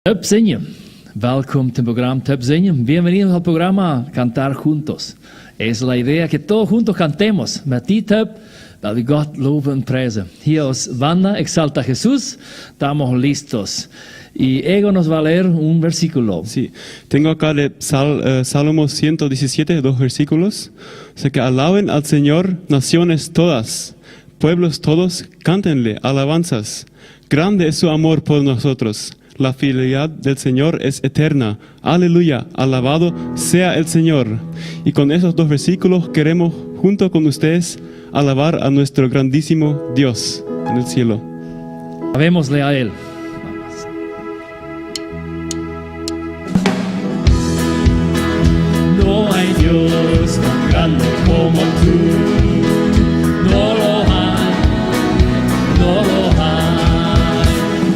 Töp zingen. Welkom til program Töp zingen. Bienvenidos al programa Cantar Juntos. Es la idea que todos juntos cantemos. Met die töp, dat we God loven en prijzen. Hier os banda Exalta Jesús. Estamos listos. Y Ego nos va a leer un versículo. Sí, tengo acá de Salmo 117, 2 versículos. O sea que alaben al Señor naciones todas, pueblos todos, cántenle alabanzas. Grande es su amor por nosotros. La fidelidad del Señor es eterna. Aleluya, alabado sea el Señor. Y con esos dos versículos queremos, junto con ustedes, alabar a nuestro grandísimo Dios en el cielo. Alabémosle a Él. No hay Dios tan grande como tú. No lo hay, no lo hay.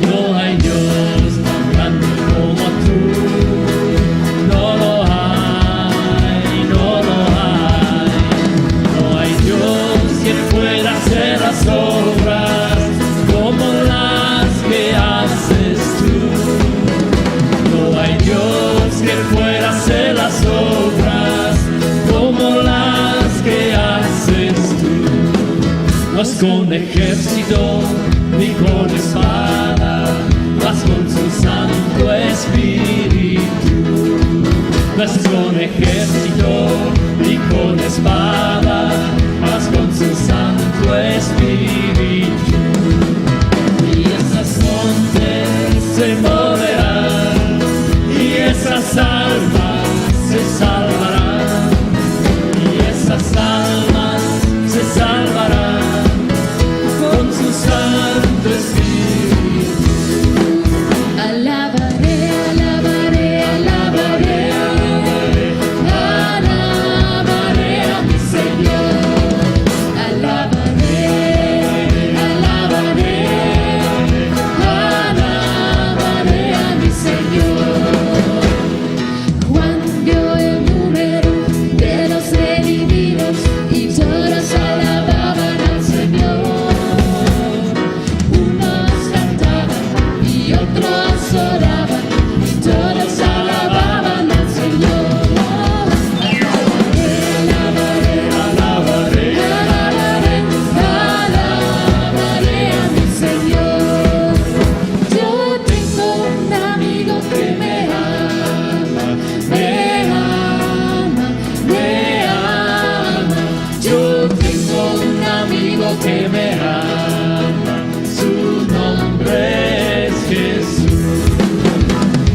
No hay Dios tan grande como tú. No lo hay, no lo hay. No hay Dios que pueda hacer las obras como las que haces tú. No hay Dios que pueda hacer las obras como las que haces tú. No es con ejército ni con espada, mas con su Santo Espíritu. No es con ejército ni con espada, mas con su Santo Espíritu. Y esas montes se moverán, y esas almas se salvarán, y esas almas se salvarán con su Santo Espíritu. Alabaré, alabaré, alabaré, alabaré a mi Señor. Alabaré, alabaré, alabaré a mi Señor. Juan vio el número de los redimidos y todos alababan al Señor. Unos cantaban y otros oraban y todos alababan al Señor. Alabaré, alabaré, alabaré, alabaré a mi Señor. Yo tengo un amigo que me ama, me ama, me ama. Yo tengo un amigo que me ama, su nombre es Jesús.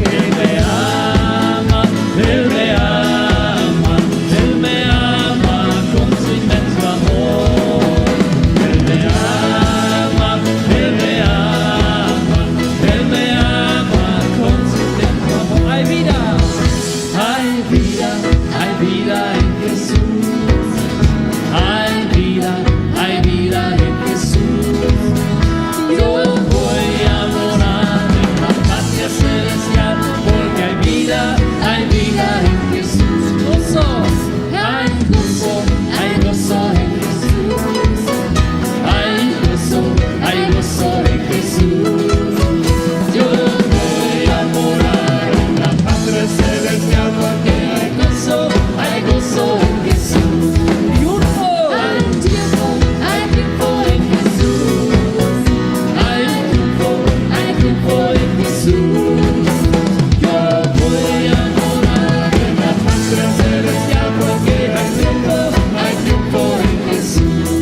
Que me ama, Él me ama, Él me ama con su inmenso amor. Él me ama, Él me ama, Él me ama con su inmenso amor. Hay vida, hay vida, hay vida en Jesús. Hay vida en Jesús. Yo voy a morar en la patria celestial, porque hay vida en Jesús. Gozo, hay gozo en Jesús. Hay gozo en Jesús. Yo voy a morar en la patria celestial, porque hay gozo en Jesús. Hay triunfo en Jesús. Hay triunfo en Jesús. Yo voy a morar en la patria celestial, porque hay triunfo en Jesús.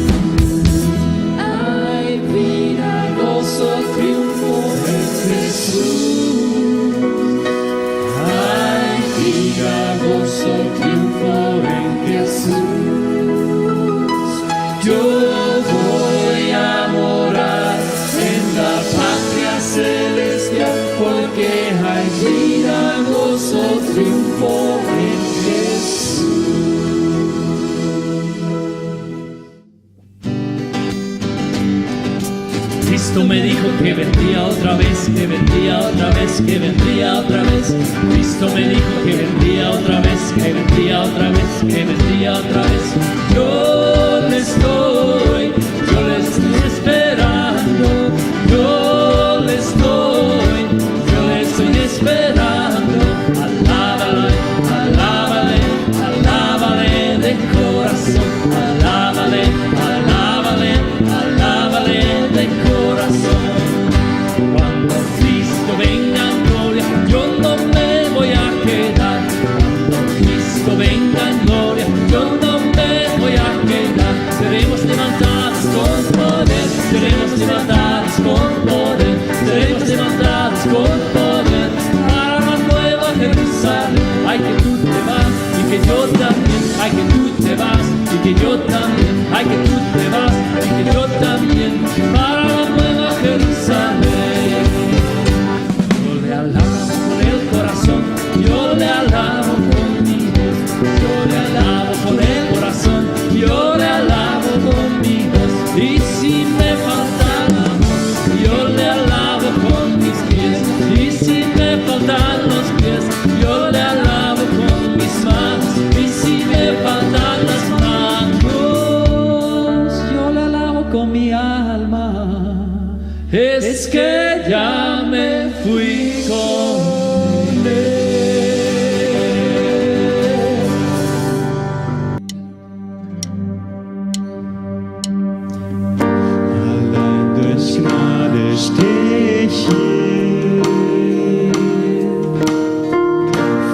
Hay vida, gozo, triunfo en Jesús. Hay vida, gozo, triunfo en Jesús. Yo voy a morar en la patria celestial, porque hay vida, gozo, triunfo en Jesús. Cristo me dijo que vendría otra vez, que vendría otra vez, que vendría otra vez. Cristo me dijo que vendría otra vez, que vendría otra vez, que vendría otra vez. Yo le estoy esperando. Yo le estoy esperando. que yo también, ay que tú te vas, y que yo también, ay que tú te vas, y que yo también, para la nueva Jerusalén. Yo le alabo con el corazón, yo le alabo con mi voz, yo le alabo con el corazón, yo le alabo con mi voz, y si me falta el amor, yo le alabo con mis pies, y si me faltan los pies, yo le alabo con mis manos, y si me faltan las manos, yo le alabo con mi alma. Es que ya me fui con él. Allein durch Gnade steh ich hier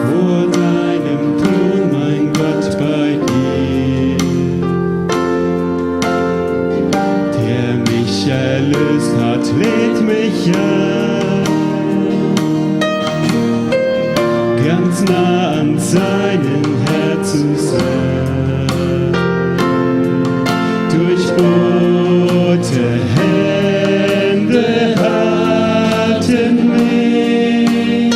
vor deinem Thron, mein Gott, bei dir, der mich erlöst hat, lädt mich ein, ganz nah an seinem Herz zu sein. Durchbohrte Hände halten mich,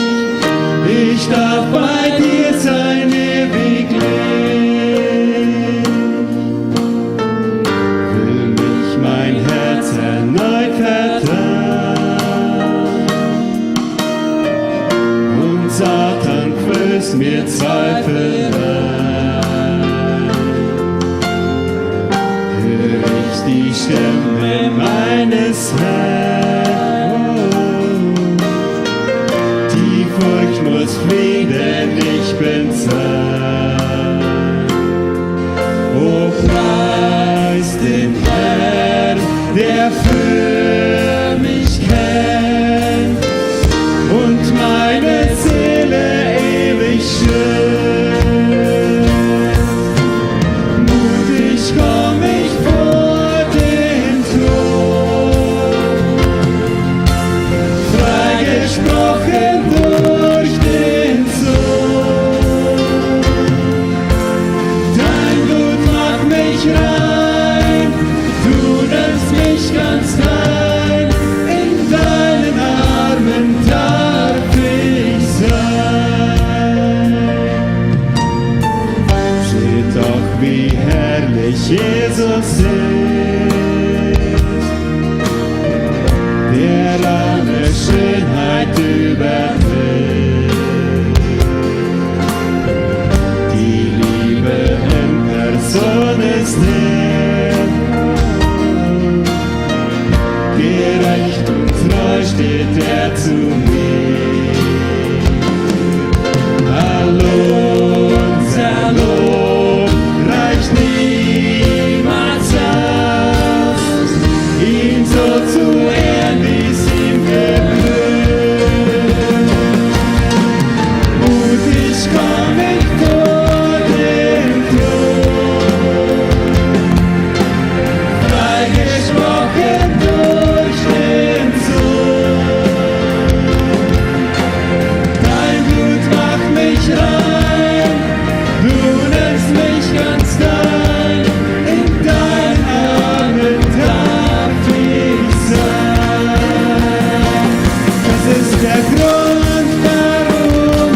ich darf bei dir sein ewiglich. Will mich mein Herz erneut vertrauen, und Satan flößt mir Zweifel ein. Hör ich die Stimme meines Herrn, die Furcht muss fliehen, denn ich bin sein. O preis den Herrn, der für mich kämpft und meine Seele ewig schützt. Mutig komm ich vor den Thron, freigesprochen durch den Sohn. Dein Blut macht mich rein, du nimmst mich ganz rein, in deinen Armen darf ich sein. Seht doch, wie herrlich Jesus ist, der alle Schönheit übertrifft. Die Liebe in Person ist er, gerecht und treu steht er zu mir. Hallo, unser Lob reicht niemals aus, ihn so zu ehren, wie es ihm gebührt. Mutig komm ich vor den Thron, freigesprochen durch den Sohn. Dein Blut macht mich rein, du nimmst mich ganz dein, in deinen Armen darf ich sein. Das ist der Grund, warum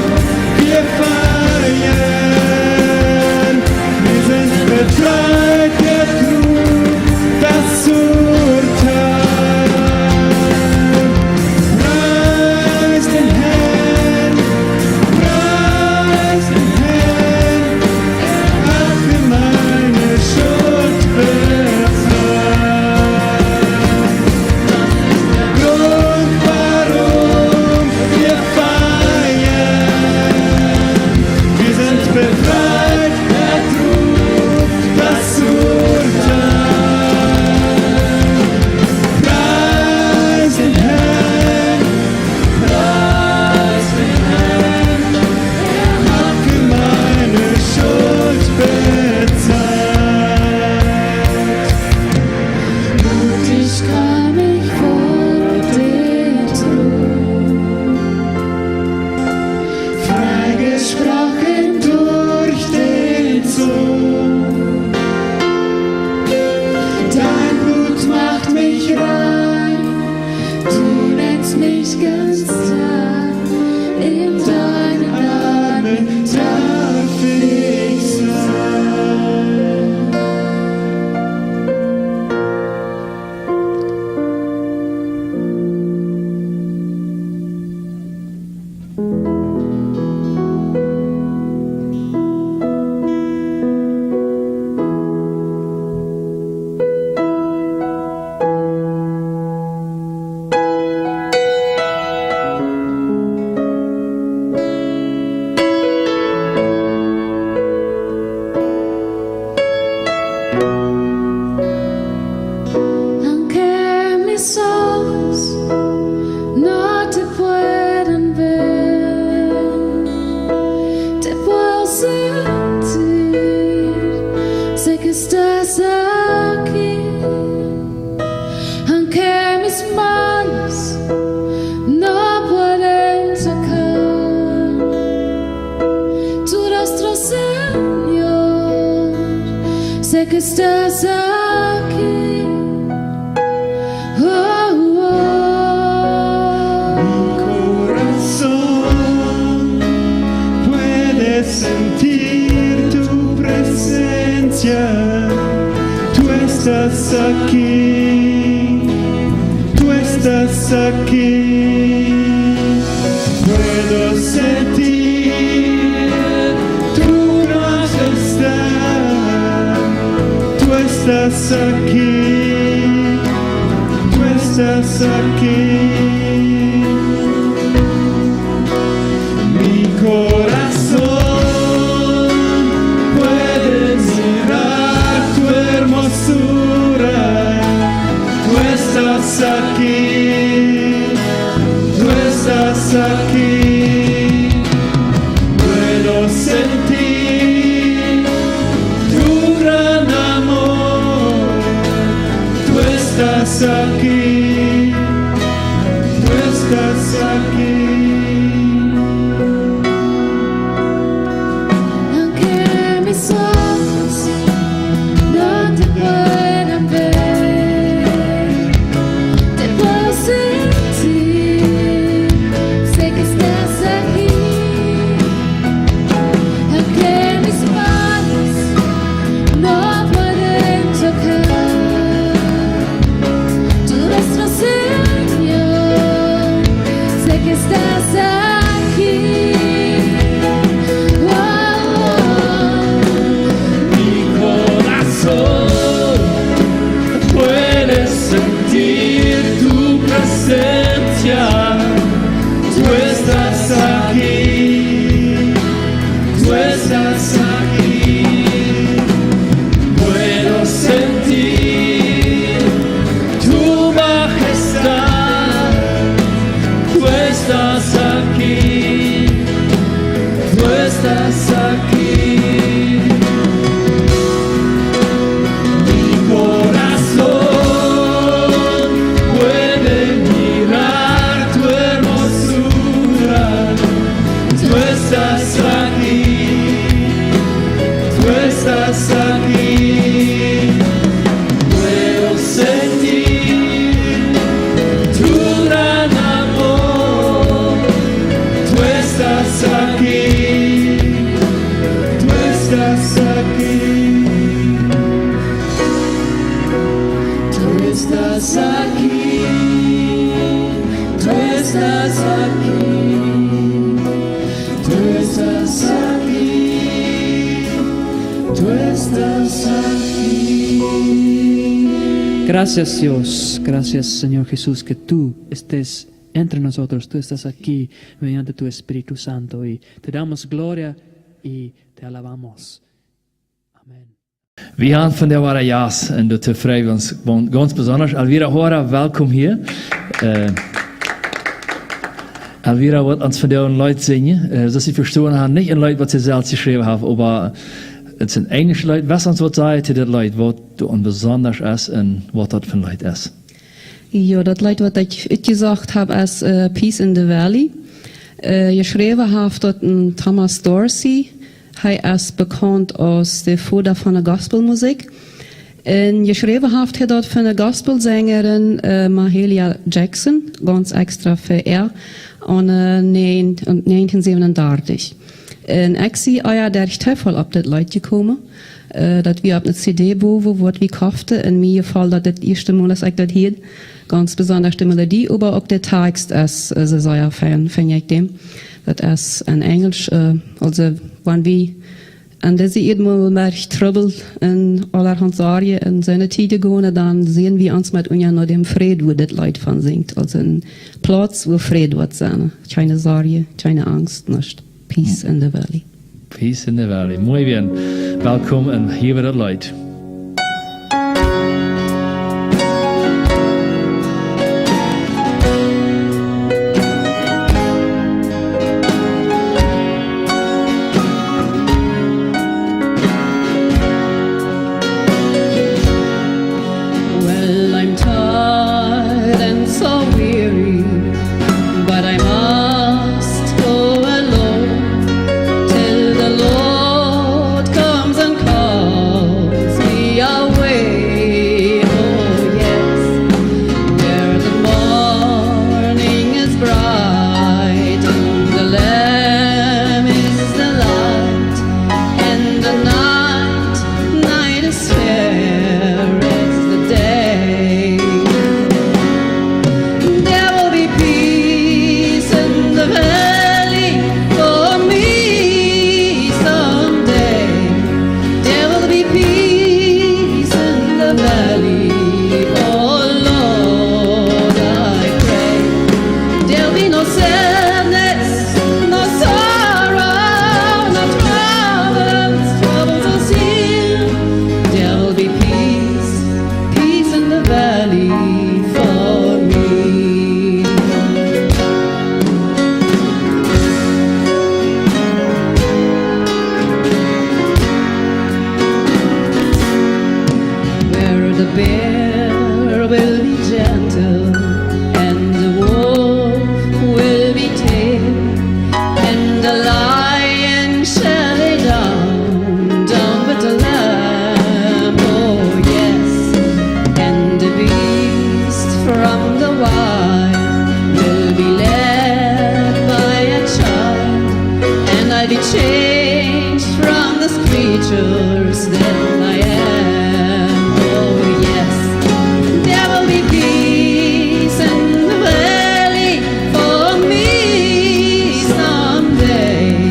wir feiern. Wir sind befreit, der Trug, das Urteil. Preis den Herrn, preis que estás aquí. Oh, oh. Mi corazón puede sentir tu presencia. Tú estás aquí. Tú estás aquí. Puedo sentir tu majestad. Tú estás aquí. Tú estás aquí. Mi corazón puede mirar tu hermosura. Tú estás aquí. Tú estás aquí. Puedo sentir tu gran amor. Tú estás aquí. Tú estás aquí. Aunque mis ojos no te puedan ver, te puedo sentir, sé que estás aquí. Aunque mis manos no pueden tocar tu nuestro Señor, sé que estás aquí. Oh, Mi corazón puede sentir tu presencia. Tú estás aquí. Tú estás aquí. Puedo sentir tu majestad. Tú estás aquí. Tú estás aquí. Mi corazón puede mirar tu hermosura. Tú estás aquí. Tú estás aquí. Puedo sentir tu gran amor. Tú estás aquí. Tú estás aquí. Tú estás aquí. Tú estás aquí. Tú estás aquí. Tú estás aquí. Gracias Dios, gracias Señor Jesús que tú estés entre nosotros, tú estás aquí mediante tu Espíritu Santo y te damos gloria y te alabamos. Amen. Vi gaan van de ware jas en de te vrij ons ganz besonders. Elvira Hora, welkom hier. Elvira wird uns von den Leuten singen. Dass sie verstehen haben, nicht in Leute, was sie selbst geschrieben haben, aber es sind englische Leute. Was uns wird sagen zu den Leuten, was du besonders ist und was das für Leute ist? Ja, dat lied wat ik uitgezocht heb is Peace in the Valley. Geschreven heeft dat Thomas Dorsey. Hij is bekend als de vader van de gospelmuziek. En geschreven heeft hij dat van de gospelzangerin Mahalia Jackson, ganz extra voor haar, in 1937. En ik zie der Teufel op dit lied gekomen. Dat we op een CD boven wat we kochten. In mijn geval dat het eerste Mal is ik dat hier. Ganz besonders die Melodie, aber auch der Text ist sehr fein, finde ich dem. Das ist in Englisch, also wenn wir an diese Erdmal merkt Trouble in allerhand Sorgen in seine Tide gehen, dann sehen wir uns mit uns nach dem Fried, wo das Lied von singt. Also ein Platz, wo Fried wird sein. Keine Sorge, keine Angst, nicht. Peace in the Valley. Peace in the Valley. Muy bien. Welkom en hier weer het Lied. Well, I'm tired and so weary, but I must go alone till the Lord comes and calls treasures that I am. Oh yes, there will be peace in the valley for me someday.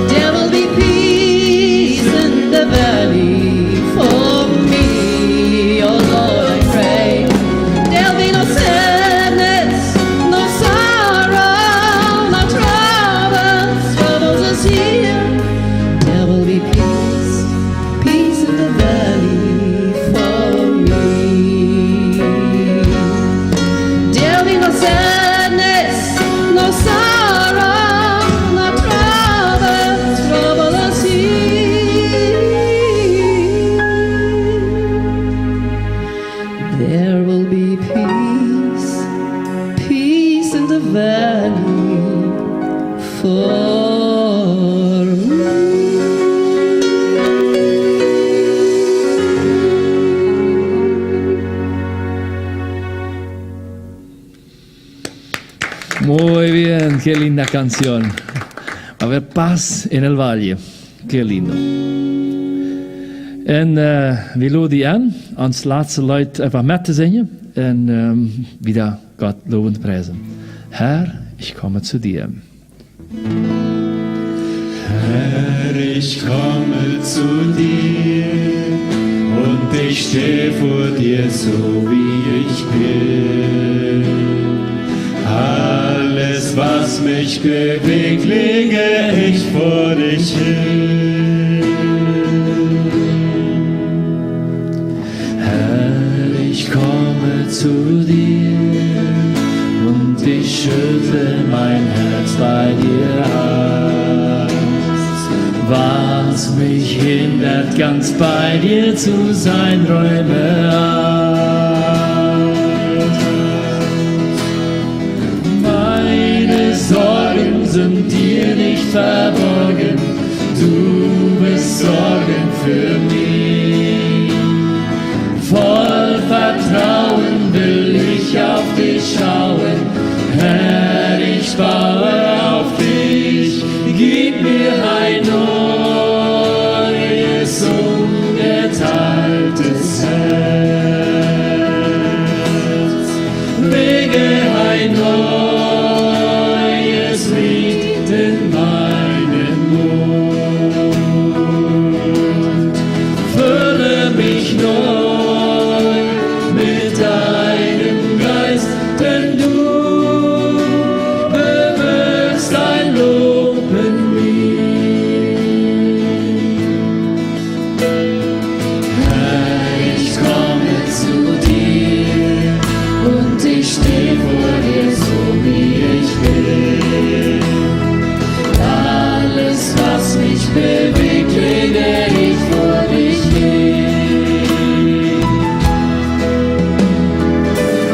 There will be peace in the valley for me. Oh Lord, I pray there'll be no sadness, no sorrow, no troubles for those who here. There will be peace, peace in the valley for me. There'll be no sadness, no sorrow, no troubles for those here. There will be peace, peace in the valley for me. Muy bien, qué linda canción. A ver, paz en el valle. Qué lindo. En we loden die aan, ons laatste luid einfach met te zingen en wieder Gott lobend preisen. Herr, ich komme zu dir. Herr, ich komme zu dir und ich stehe vor dir so wie ich bin. Alles, was mich bewegt, lege ich vor dich hin. Herr, ich komme zu dir und ich schüttle mein Herz bei dir aus. Was mich hindert, ganz bei dir zu sein, räume aus. Meine Sorgen sind dir nicht verborgen, du bist Sorgen für mich. Voll Vertrauen will ich auf dich schauen, Herr, ich baue auf dich, gib mir ein neues, ungeteiltes Herz. Lege ein neues Lied in meinen Mund, fülle mich neu mit deinem Geist, denn du bewirkst ein Lob in mir. Herr, ich komme zu dir und ich stehe vor dir so wie ich bin. Alles, was mich bewegt, lege ich vor dich hin.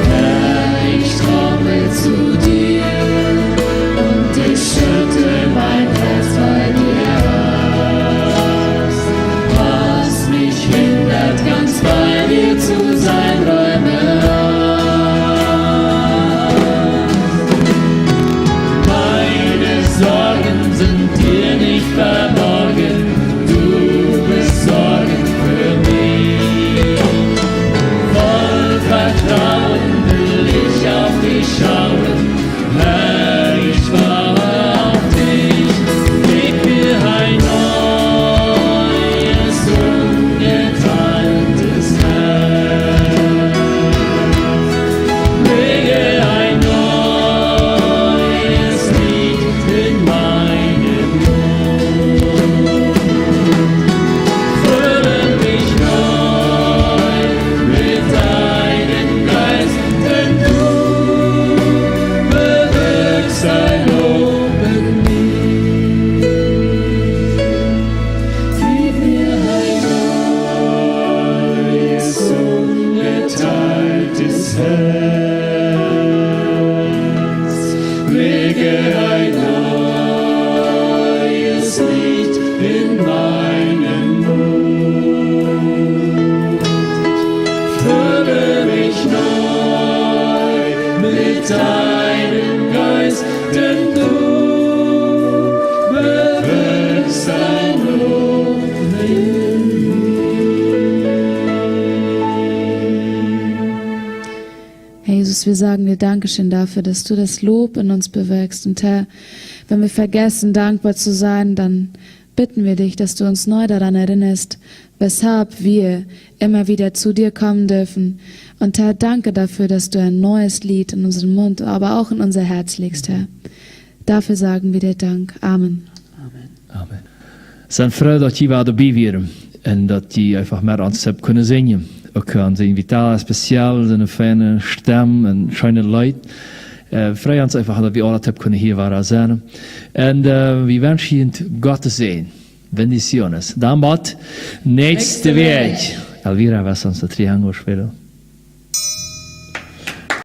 Herr, ich komme zu dir und ich schütte mein Herz bei dir aus. Was mich hindert, ganz bei dir zu sein, räume aus. Meine Sorgen sind dir nicht verborgen, du bist Sorgen für mich. Voll Vertrauen will ich auf dich schauen, Herr, ich baue auf dich, gib mir ein neues, ungeteiltes Herz. Lege ein neues Lied in meinen Mund, Jesus, wir sagen dir Dankeschön dafür, dass du das Lob in uns bewirkst. Und Herr, wenn wir vergessen, dankbar zu sein, dann bitten wir dich, dass du uns neu daran erinnerst, weshalb wir immer wieder zu dir kommen dürfen. Und Herr, danke dafür, dass du ein neues Lied in unseren Mund, aber auch in unser Herz legst, Herr. Dafür sagen wir dir Dank. Amen. Amen. Zijn vrou dat je wel erbij waren en dat je einfach met ons hebt kunnen zingen. Ook aan zijn vitale speciaal, zijn fijne stem en schöne Leute. Vrij ons einfach dat we alle hebben kunnen hier waren zijn. En we wensen je Gott te zijn. Bendiciones. Dan wat? Nächste Weg. Elvira, was ons de triangel spelen?